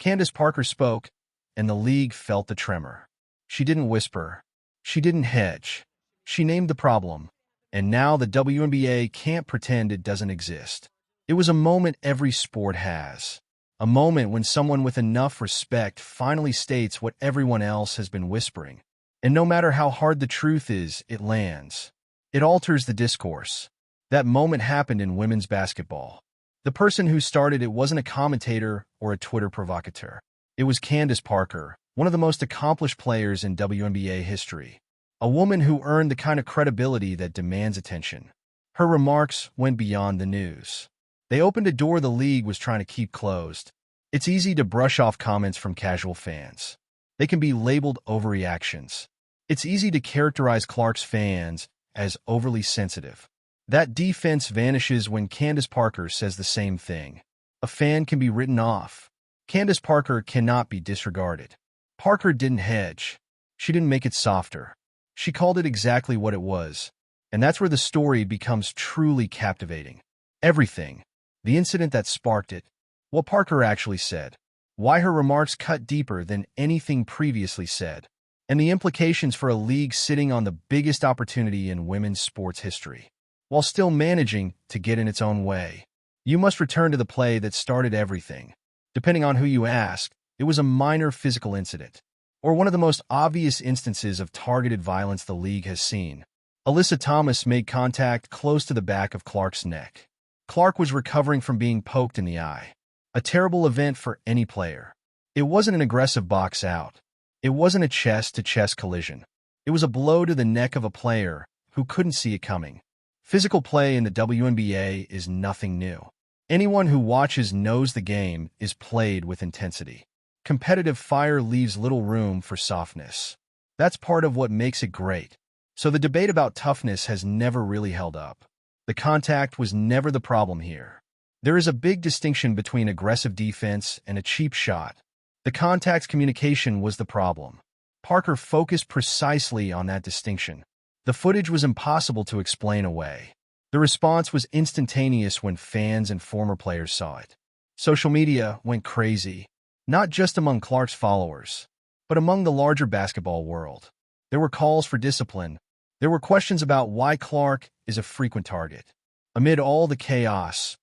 Candace Parker spoke, and the league felt the tremor. She didn't whisper. She didn't hedge. She named the problem, and now the WNBA can't pretend it doesn't exist. It was a moment every sport has. A moment when someone with enough respect finally states what everyone else has been whispering. And no matter how hard the truth is, it lands. It alters the discourse. That moment happened in women's basketball. The person who started it wasn't a commentator or a Twitter provocateur. It was Candace Parker, one of the most accomplished players in WNBA history. A woman who earned the kind of credibility that demands attention. Her remarks went beyond the news. They opened a door the league was trying to keep closed. It's easy to brush off comments from casual fans. They can be labeled overreactions. It's easy to characterize Clark's fans as overly sensitive. That defense vanishes when Candace Parker says the same thing. A fan can be written off. Candace Parker cannot be disregarded. Parker didn't hedge. She didn't make it softer. She called it exactly what it was. And that's where the story becomes truly captivating. Everything. The incident that sparked it. What Parker actually said. Why her remarks cut deeper than anything previously said. And the implications for a league sitting on the biggest opportunity in women's sports history, while still managing to get in its own way. You must return to the play that started everything. Depending on who you ask, it was a minor physical incident, or one of the most obvious instances of targeted violence the league has seen. Alyssa Thomas made contact close to the back of Clark's neck. Clark was recovering from being poked in the eye. A terrible event for any player. It wasn't an aggressive box out. It wasn't a chest-to-chest collision. It was a blow to the neck of a player who couldn't see it coming. Physical play in the WNBA is nothing new. Anyone who watches knows the game is played with intensity. Competitive fire leaves little room for softness. That's part of what makes it great. So the debate about toughness has never really held up. The contact was never the problem here. There is a big distinction between aggressive defense and a cheap shot. The contact's communication was the problem. Parker focused precisely on that distinction. The footage was impossible to explain away. The response was instantaneous when fans and former players saw it. Social media went crazy, not just among Clark's followers, but among the larger basketball world. There were calls for discipline. There were questions about why Clark is a frequent target. Amid all the chaos,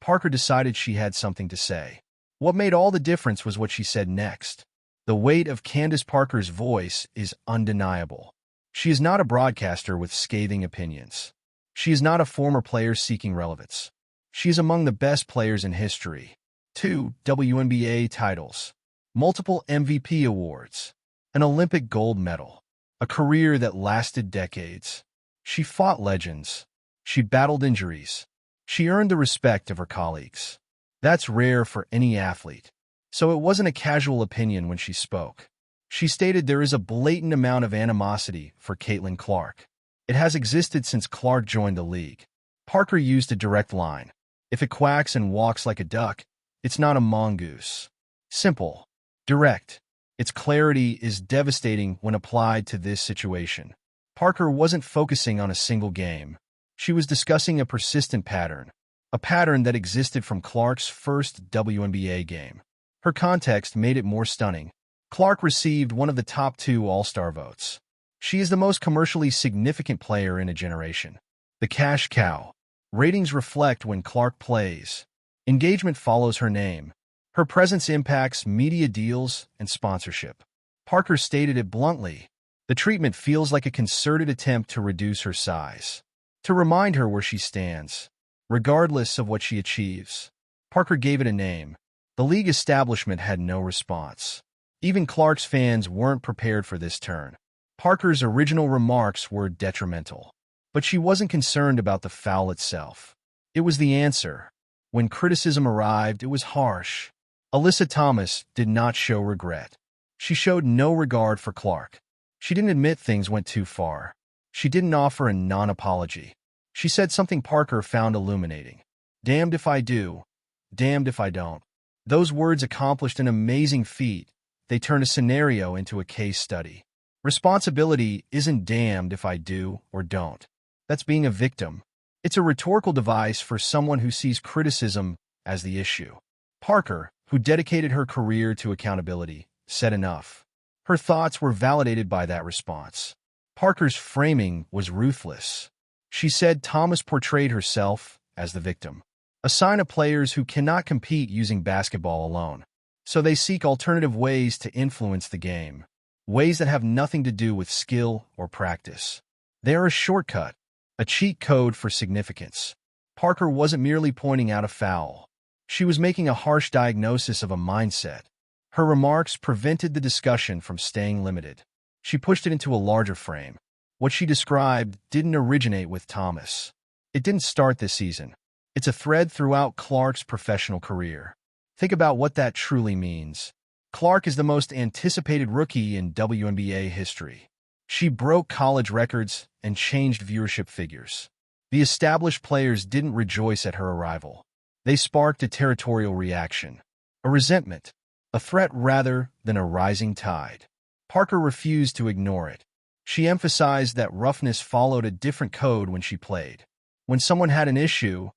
Parker decided she had something to say. What made all the difference was what she said next. The weight of Candace Parker's voice is undeniable. She is not a broadcaster with scathing opinions. She is not a former player seeking relevance. She is among the best players in history. 2 WNBA titles, multiple MVP awards, an Olympic gold medal, a career that lasted decades. She fought legends. She battled injuries. She earned the respect of her colleagues. That's rare for any athlete. So it wasn't a casual opinion when she spoke. She stated there is a blatant amount of animosity for Caitlin Clark. It has existed since Clark joined the league. Parker used a direct line. If it quacks and walks like a duck, it's not a mongoose. Simple. Direct. Its clarity is devastating when applied to this situation. Parker wasn't focusing on a single game. She was discussing a persistent pattern. A pattern that existed from Clark's first WNBA game. Her context made it more stunning. Clark received one of the top 2 All-Star votes. She is the most commercially significant player in a generation. The cash cow. Ratings reflect when Clark plays. Engagement follows her name. Her presence impacts media deals and sponsorship. Parker stated it bluntly. The treatment feels like a concerted attempt to reduce her size. To remind her where she stands. Regardless of what she achieves. Parker gave it a name. The league establishment had no response. Even Clark's fans weren't prepared for this turn. Parker's original remarks were detrimental. But she wasn't concerned about the foul itself. It was the answer. When criticism arrived, it was harsh. Alyssa Thomas did not show regret. She showed no regard for Clark. She didn't admit things went too far. She didn't offer a non-apology. She said something Parker found illuminating. Damned if I do, damned if I don't. Those words accomplished an amazing feat. They turned a scenario into a case study. Responsibility isn't damned if I do or don't. That's being a victim. It's a rhetorical device for someone who sees criticism as the issue. Parker, who dedicated her career to accountability, said enough. Her thoughts were validated by that response. Parker's framing was ruthless. She said Thomas portrayed herself as the victim, a sign of players who cannot compete using basketball alone. So they seek alternative ways to influence the game, ways that have nothing to do with skill or practice. They are a shortcut, a cheat code for significance. Parker wasn't merely pointing out a foul. She was making a harsh diagnosis of a mindset. Her remarks prevented the discussion from staying limited. She pushed it into a larger frame. What she described didn't originate with Thomas. It didn't start this season. It's a thread throughout Clark's professional career. Think about what that truly means. Clark is the most anticipated rookie in WNBA history. She broke college records and changed viewership figures. The established players didn't rejoice at her arrival. They sparked a territorial reaction, a resentment, a threat rather than a rising tide. Parker refused to ignore it. She emphasized that roughness followed a different code when she played. When someone had an issue,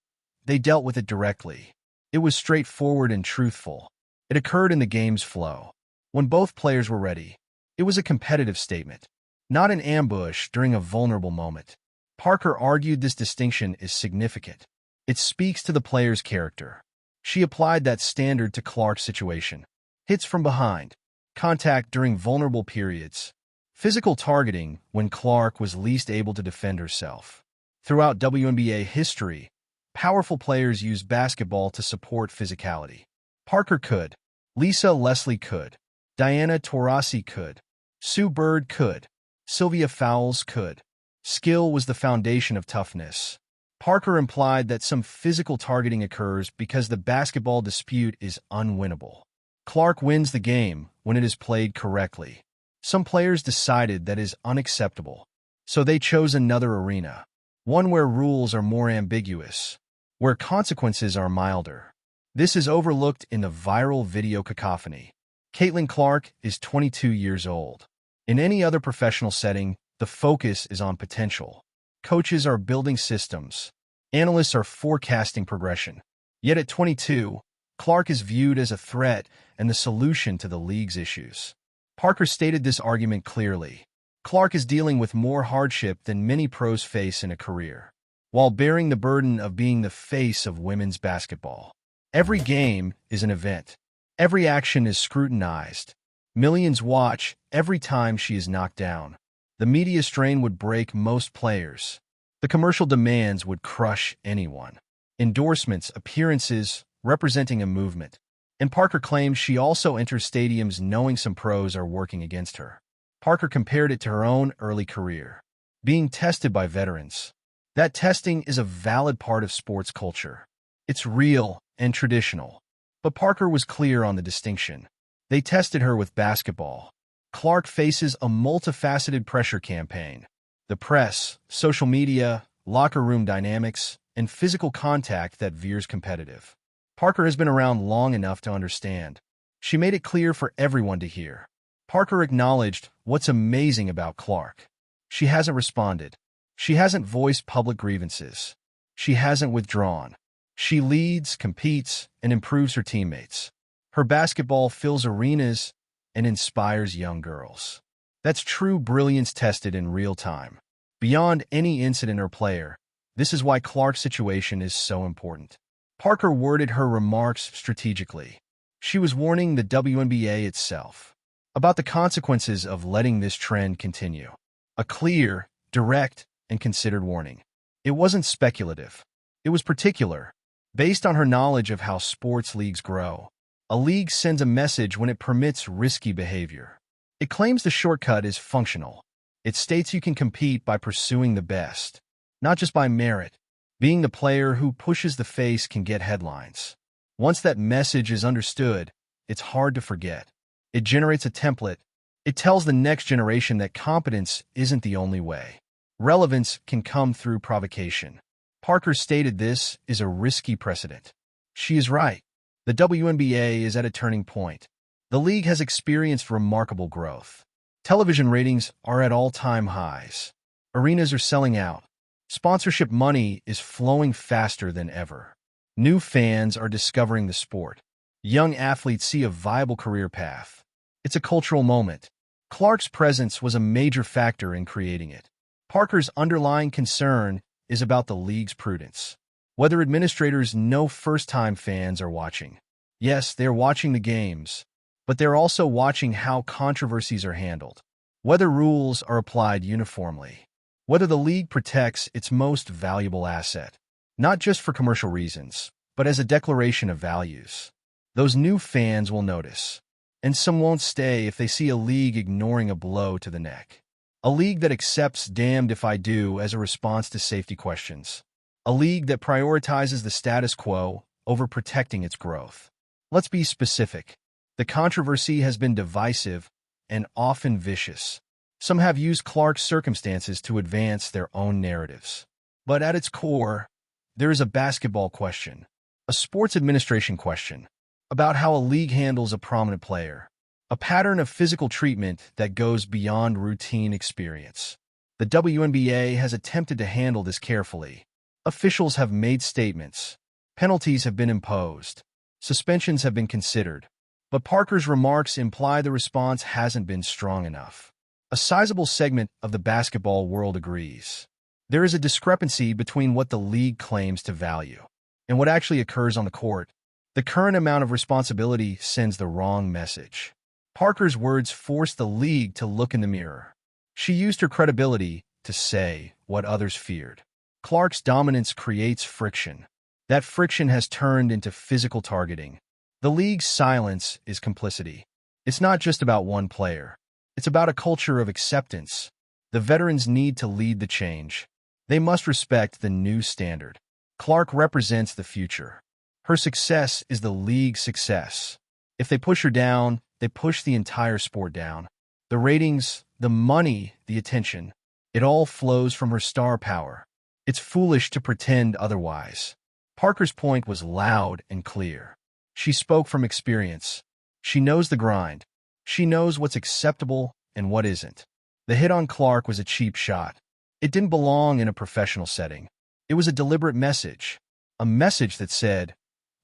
they dealt with it directly. It was straightforward and truthful. It occurred in the game's flow. When both players were ready, it was a competitive statement, not an ambush during a vulnerable moment. Parker argued this distinction is significant. It speaks to the player's character. She applied that standard to Clark's situation. Hits from behind, contact during vulnerable periods, physical targeting when Clark was least able to defend herself. Throughout WNBA history, powerful players used basketball to support physicality. Parker could. Lisa Leslie could. Diana Taurasi could. Sue Bird could. Sylvia Fowles could. Skill was the foundation of toughness. Parker implied that some physical targeting occurs because the basketball dispute is unwinnable. Clark wins the game when it is played correctly. Some players decided that is unacceptable, so they chose another arena, one where rules are more ambiguous, where consequences are milder. This is overlooked in the viral video cacophony. Caitlin Clark is 22 years old. In any other professional setting, the focus is on potential. Coaches are building systems. Analysts are forecasting progression. Yet at 22, Clark is viewed as a threat and the solution to the league's issues. Parker stated this argument clearly. Clark is dealing with more hardship than many pros face in a career, while bearing the burden of being the face of women's basketball. Every game is an event. Every action is scrutinized. Millions watch every time she is knocked down. The media strain would break most players. The commercial demands would crush anyone. Endorsements, appearances, representing a movement. And Parker claims she also enters stadiums knowing some pros are working against her. Parker compared it to her own early career, being tested by veterans. That testing is a valid part of sports culture. It's real and traditional. But Parker was clear on the distinction. They tested her with basketball. Clark faces a multifaceted pressure campaign. The press, social media, locker room dynamics, and physical contact that veers competitive. Parker has been around long enough to understand. She made it clear for everyone to hear. Parker acknowledged what's amazing about Clark. She hasn't responded. She hasn't voiced public grievances. She hasn't withdrawn. She leads, competes, and improves her teammates. Her basketball fills arenas and inspires young girls. That's true brilliance tested in real time. Beyond any incident or player, this is why Clark's situation is so important. Parker worded her remarks strategically. She was warning the WNBA itself about the consequences of letting this trend continue. A clear, direct, and considered warning. It wasn't speculative. It was particular. Based on her knowledge of how sports leagues grow, a league sends a message when it permits risky behavior. It claims the shortcut is functional. It states you can compete by pursuing the best, not just by merit. Being the player who pushes the face can get headlines. Once that message is understood, it's hard to forget. It generates a template. It tells the next generation that competence isn't the only way. Relevance can come through provocation. Parker stated this is a risky precedent. She is right. The WNBA is at a turning point. The league has experienced remarkable growth. Television ratings are at all-time highs. Arenas are selling out. Sponsorship money is flowing faster than ever. New fans are discovering the sport. Young athletes see a viable career path. It's a cultural moment. Clark's presence was a major factor in creating it. Parker's underlying concern is about the league's prudence. Whether administrators know first-time fans are watching. Yes, they're watching the games, but they're also watching how controversies are handled. Whether rules are applied uniformly. Whether the league protects its most valuable asset, not just for commercial reasons, but as a declaration of values. Those new fans will notice, and some won't stay if they see a league ignoring a blow to the neck. A league that accepts "damned if I do" as a response to safety questions. A league that prioritizes the status quo over protecting its growth. Let's be specific. The controversy has been divisive and often vicious. Some have used Clark's circumstances to advance their own narratives. But at its core, there is a basketball question, a sports administration question, about how a league handles a prominent player, a pattern of physical treatment that goes beyond routine experience. The WNBA has attempted to handle this carefully. Officials have made statements. Penalties have been imposed. Suspensions have been considered. But Parker's remarks imply the response hasn't been strong enough. A sizable segment of the basketball world agrees. There is a discrepancy between what the league claims to value and what actually occurs on the court. The current amount of responsibility sends the wrong message. Parker's words forced the league to look in the mirror. She used her credibility to say what others feared. Clark's dominance creates friction. That friction has turned into physical targeting. The league's silence is complicity. It's not just about one player. It's about a culture of acceptance. The veterans need to lead the change. They must respect the new standard. Clark represents the future. Her success is the league's success. If they push her down, they push the entire sport down. The ratings, the money, the attention, it all flows from her star power. It's foolish to pretend otherwise. Parker's point was loud and clear. She spoke from experience. She knows the grind. She knows what's acceptable and what isn't. The hit on Clark was a cheap shot. It didn't belong in a professional setting. It was a deliberate message. A message that said,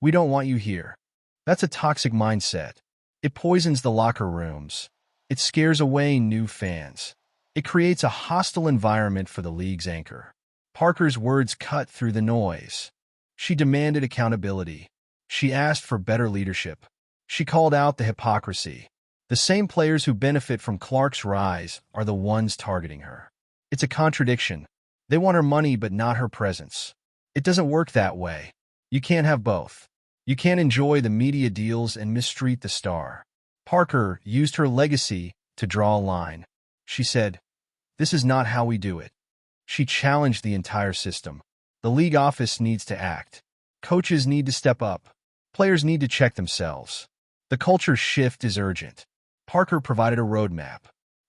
"We don't want you here." That's a toxic mindset. It poisons the locker rooms. It scares away new fans. It creates a hostile environment for the league's anchor. Parker's words cut through the noise. She demanded accountability. She asked for better leadership. She called out the hypocrisy. The same players who benefit from Clark's rise are the ones targeting her. It's a contradiction. They want her money but not her presence. It doesn't work that way. You can't have both. You can't enjoy the media deals and mistreat the star. Parker used her legacy to draw a line. She said, "This is not how we do it." She challenged the entire system. The league office needs to act. Coaches need to step up. Players need to check themselves. The culture shift is urgent. Parker provided a roadmap.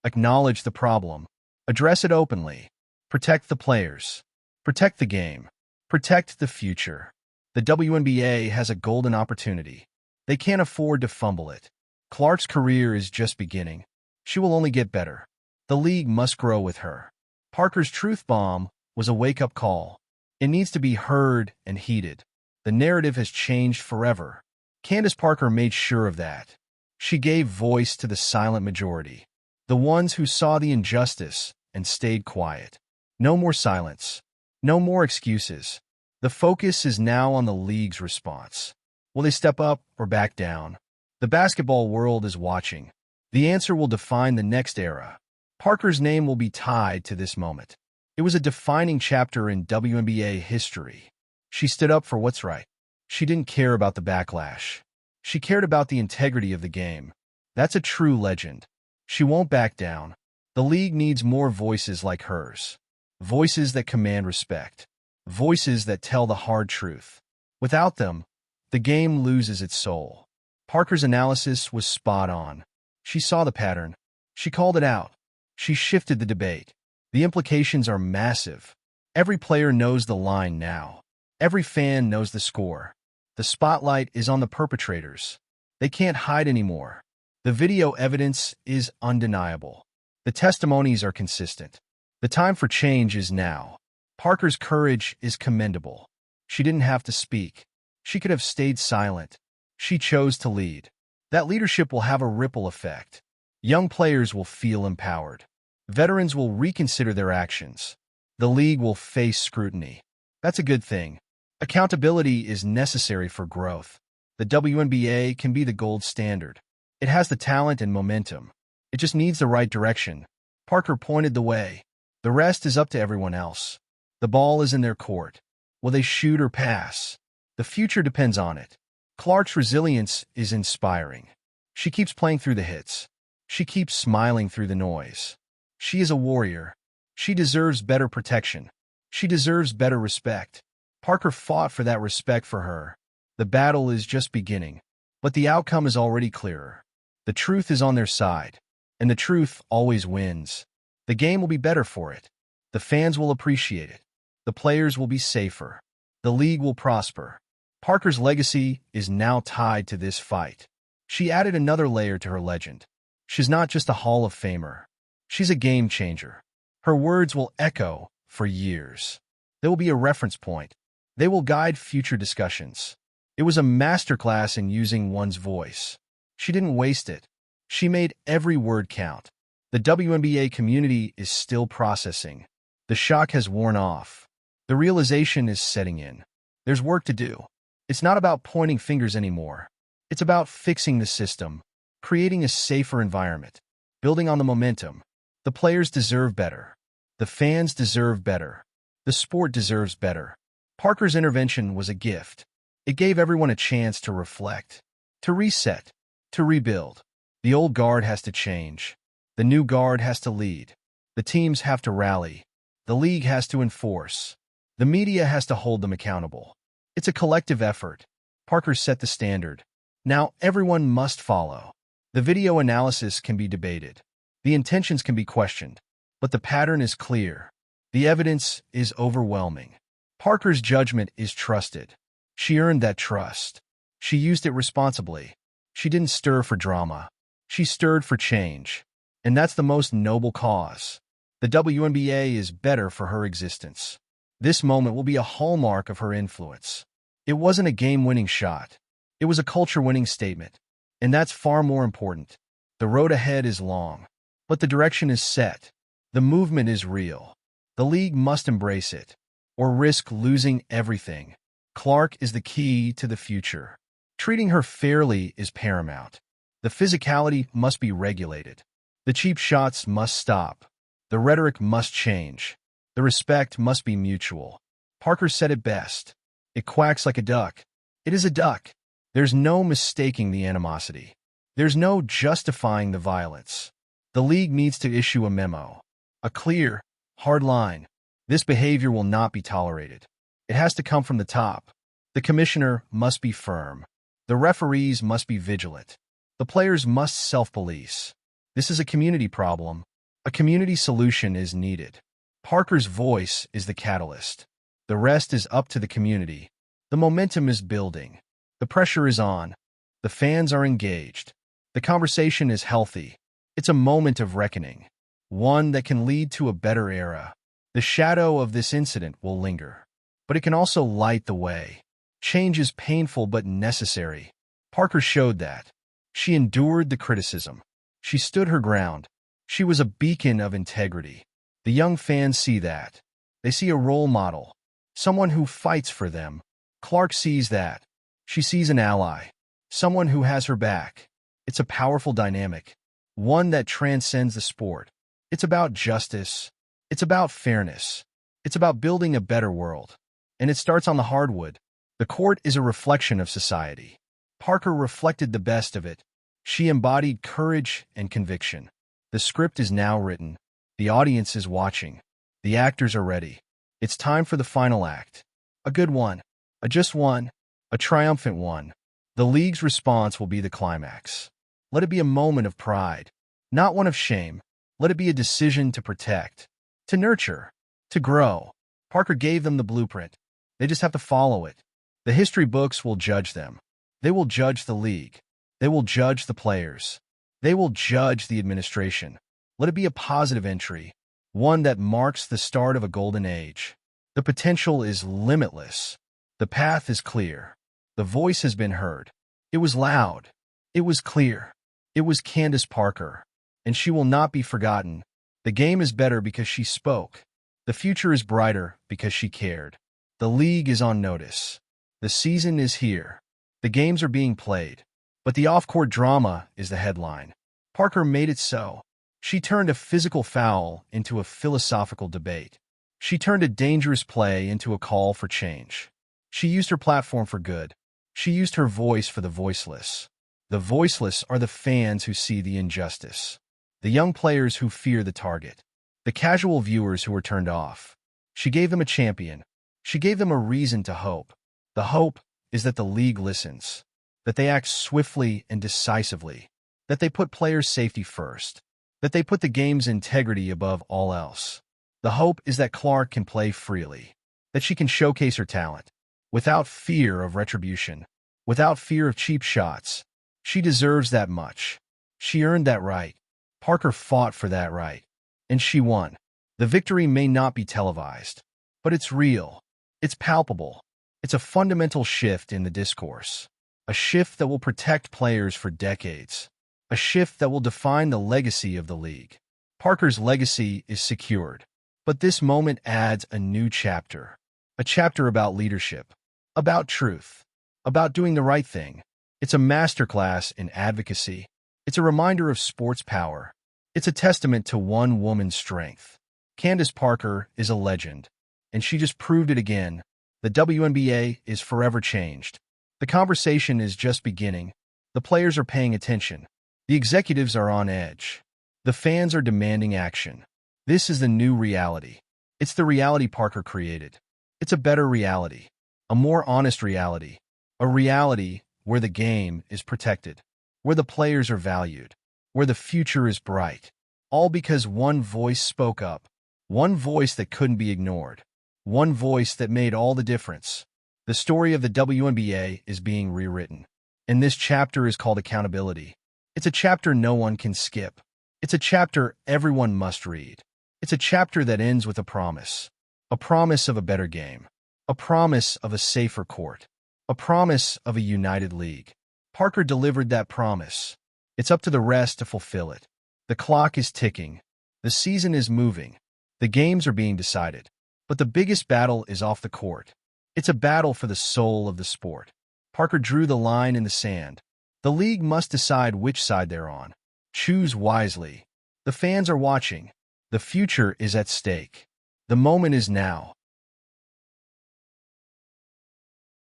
Acknowledge the problem. Address it openly. Protect the players. Protect the game. Protect the future. The WNBA has a golden opportunity. They can't afford to fumble it. Clark's career is just beginning. She will only get better. The league must grow with her. Parker's truth bomb was a wake-up call. It needs to be heard and heeded. The narrative has changed forever. Candace Parker made sure of that. She gave voice to the silent majority, the ones who saw the injustice and stayed quiet. No more silence. No more excuses. The focus is now on the league's response. Will they step up or back down? The basketball world is watching. The answer will define the next era. Parker's name will be tied to this moment. It was a defining chapter in WNBA history. She stood up for what's right. She didn't care about the backlash. She cared about the integrity of the game. That's a true legend. She won't back down. The league needs more voices like hers. Voices that command respect. Voices that tell the hard truth. Without them, the game loses its soul. Parker's analysis was spot on. She saw the pattern. She called it out. She shifted the debate. The implications are massive. Every player knows the line now. Every fan knows the score. The spotlight is on the perpetrators. They can't hide anymore. The video evidence is undeniable. The testimonies are consistent. The time for change is now. Parker's courage is commendable. She didn't have to speak. She could have stayed silent. She chose to lead. That leadership will have a ripple effect. Young players will feel empowered. Veterans will reconsider their actions. The league will face scrutiny. That's a good thing. Accountability is necessary for growth. The WNBA can be the gold standard. It has the talent and momentum. It just needs the right direction. Parker pointed the way. The rest is up to everyone else. The ball is in their court. Will they shoot or pass? The future depends on it. Clark's resilience is inspiring. She keeps playing through the hits. She keeps smiling through the noise. She is a warrior. She deserves better protection. She deserves better respect. Parker fought for that respect for her. The battle is just beginning, but the outcome is already clearer. The truth is on their side, and the truth always wins. The game will be better for it. The fans will appreciate it. The players will be safer. The league will prosper. Parker's legacy is now tied to this fight. She added another layer to her legend. She's not just a Hall of Famer. She's a game changer. Her words will echo for years. They will be a reference point. They will guide future discussions. It was a masterclass in using one's voice. She didn't waste it. She made every word count. The WNBA community is still processing. The shock has worn off. The realization is setting in. There's work to do. It's not about pointing fingers anymore. It's about fixing the system, creating a safer environment, building on the momentum. The players deserve better. The fans deserve better. The sport deserves better. Parker's intervention was a gift. It gave everyone a chance to reflect, to reset, to rebuild. The old guard has to change. The new guard has to lead. The teams have to rally. The league has to enforce. The media has to hold them accountable. It's a collective effort. Parker set the standard. Now everyone must follow. The video analysis can be debated. The intentions can be questioned. But the pattern is clear. The evidence is overwhelming. Parker's judgment is trusted. She earned that trust. She used it responsibly. She didn't stir for drama. She stirred for change. And that's the most noble cause. The WNBA is better for her existence. This moment will be a hallmark of her influence. It wasn't a game-winning shot. It was a culture-winning statement. And that's far more important. The road ahead is long. But the direction is set. The movement is real. The league must embrace it, or risk losing everything. Clark is the key to the future. Treating her fairly is paramount. The physicality must be regulated. The cheap shots must stop. The rhetoric must change. The respect must be mutual. Parker said it best. It quacks like a duck. It is a duck. There's no mistaking the animosity. There's no justifying the violence. The league needs to issue a memo. A clear, hard line. This behavior will not be tolerated. It has to come from the top. The commissioner must be firm. The referees must be vigilant. The players must self-police. This is a community problem. A community solution is needed. Parker's voice is the catalyst. The rest is up to the community. The momentum is building. The pressure is on. The fans are engaged. The conversation is healthy. It's a moment of reckoning. One that can lead to a better era. The shadow of this incident will linger. But it can also light the way. Change is painful but necessary. Parker showed that. She endured the criticism. She stood her ground. She was a beacon of integrity. The young fans see that. They see a role model. Someone who fights for them. Clark sees that. She sees an ally. Someone who has her back. It's a powerful dynamic. One that transcends the sport. It's about justice. It's about fairness. It's about building a better world. And it starts on the hardwood. The court is a reflection of society. Parker reflected the best of it. She embodied courage and conviction. The script is now written. The audience is watching. The actors are ready. It's time for the final act. A good one. A just one. A triumphant one. The league's response will be the climax. Let it be a moment of pride. Not one of shame. Let it be a decision to protect. To nurture. To grow. Parker gave them the blueprint. They just have to follow it. The history books will judge them. They will judge the league. They will judge the players. They will judge the administration. Let it be a positive entry, one that marks the start of a golden age. The potential is limitless. The path is clear. The voice has been heard. It was loud. It was clear. It was Candace Parker. And she will not be forgotten. The game is better because she spoke. The future is brighter because she cared. The league is on notice. The season is here. The games are being played. But the off-court drama is the headline. Parker made it so. She turned a physical foul into a philosophical debate. She turned a dangerous play into a call for change. She used her platform for good. She used her voice for the voiceless. The voiceless are the fans who see the injustice. The young players who fear the target. The casual viewers who were turned off. She gave them a champion. She gave them a reason to hope. The hope is that the league listens. That they act swiftly and decisively. That they put players' safety first. That they put the game's integrity above all else. The hope is that Clark can play freely. That she can showcase her talent. Without fear of retribution. Without fear of cheap shots. She deserves that much. She earned that right. Parker fought for that right. And she won. The victory may not be televised. But it's real. It's palpable. It's a fundamental shift in the discourse. A shift that will protect players for decades. A shift that will define the legacy of the league. Parker's legacy is secured. But this moment adds a new chapter. A chapter about leadership. About truth. About doing the right thing. It's a masterclass in advocacy. It's a reminder of sports power. It's a testament to one woman's strength. Candace Parker is a legend. And she just proved it again. The WNBA is forever changed. The conversation is just beginning. The players are paying attention. The executives are on edge. The fans are demanding action. This is the new reality. It's the reality Parker created. It's a better reality. A more honest reality. A reality where the game is protected. Where the players are valued. Where the future is bright. All because one voice spoke up. One voice that couldn't be ignored. One voice that made all the difference. The story of the WNBA is being rewritten. And this chapter is called accountability. It's a chapter no one can skip. It's a chapter everyone must read. It's a chapter that ends with a promise. A promise of a better game. A promise of a safer court. A promise of a united league. Parker delivered that promise. It's up to the rest to fulfill it. The clock is ticking. The season is moving. The games are being decided. But the biggest battle is off the court. It's a battle for the soul of the sport. Parker drew the line in the sand. The league must decide which side they're on. Choose wisely. The fans are watching. The future is at stake. The moment is now.